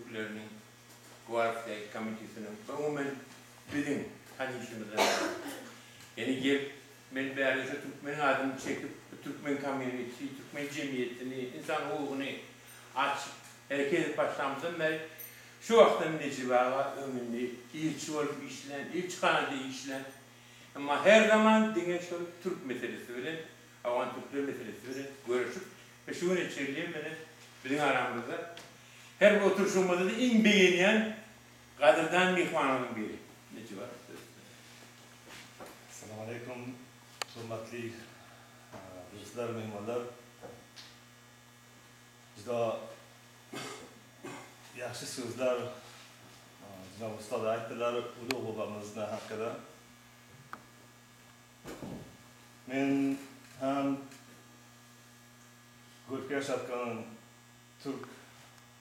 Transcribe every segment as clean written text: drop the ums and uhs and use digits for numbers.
Türklerinin Guardiya Komitesi'nin umumen bizim tanışımızdan. Yani gelip ben değerli Türkmen adını çekip Türkmen komünitesi, Türkmen cemiyetini, insan ruhunu açıp hareket başlamızdan beri şu vaktin necibağa ömründe ilçi olup işlen, ilçi kanadı işlen. Ama her zaman dine şu Türk meselesi verin, Afgan Türkler meselesi verin, görüşüp ve şunu söyleyeyim beni bizim aramızda. Her bir oturuşumuzda da en beğeniyen Kadir'den mihmanının biri. Neci var? Assalamu alaikum, hurmatli do'stlar, mehmonlar. Juda yaxshi so'zlar janob ustoz aytdilar ulug' bobomizni haqida. Men ham ko'rkka yashayotgan Türk,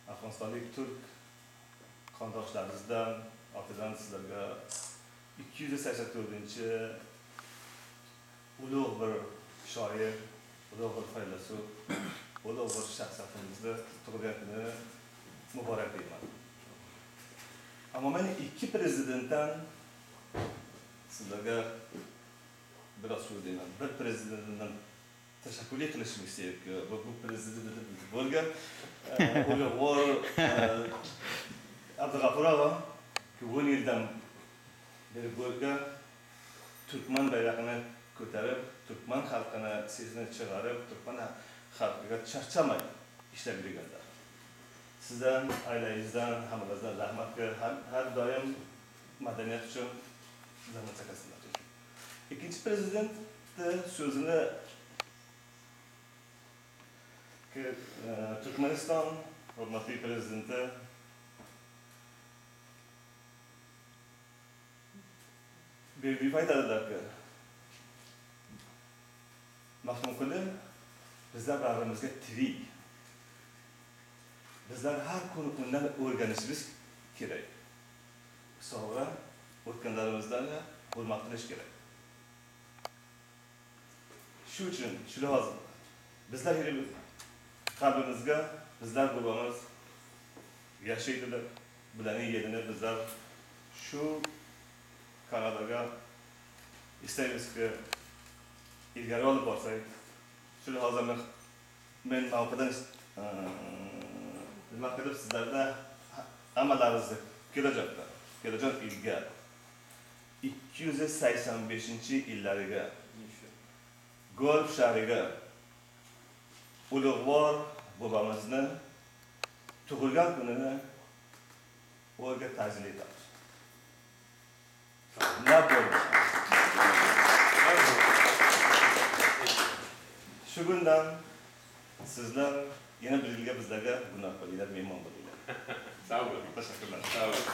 Afg'onistonlik Türk qondoshlarımizdan ortidan sizlarga 284 ulug' bir shoir, ulug' bir faylasuf, ulug' bir shaxsiyatimizni tug'ilgan kuni muborak deyman. Ammo men ikki prezidentdan sizlarga biroz so'z deyman. Bir prezidentdan tashakkur qilishim istayapti. Bu prezident bo'lgan ulug'vor Abdug'afur aka 10 yildan beri bo'lgan Türkmen bayrog'ini ko'tarib, Türkmen xalqini sesini chiqarib, Türkmen xalqiga charchamay ishlab yurganlar. Sizdan, oilangizdan, hammangizdan rahmatga har doim madaniyat uchun zahmat chekasizlar. İkinci prezident sözünü Türkmenistan hurmatli prezidenti bir aytadilar ki Mahmudquli bizlar bag'rimizga tirik. Bizlar har kuni undan o'rganishimiz kerak. Sonra o'tganlarimizdan hurmat qilish kerak. Shu uchun, shu lazım. Bizlar qalbimizga, bizlar bobomiz yashaydilar, bularni yedini bizlar shu Kanadaga istaymizki ilgari olib borsak, shu hozir men mavqedan nima qilib sizlarda hammalaringizni kelajak yilga 285-yillariga Golf shahriga ulug'vor bobomizni tug'ilgan kunini o'rga ta'zim etamiz. Shu kundan sizlar yana bir yilga bizlarga gunoh qilinglar, mehmon bo'linglar. Sağ olun. Teşekkürler. Sağ olun.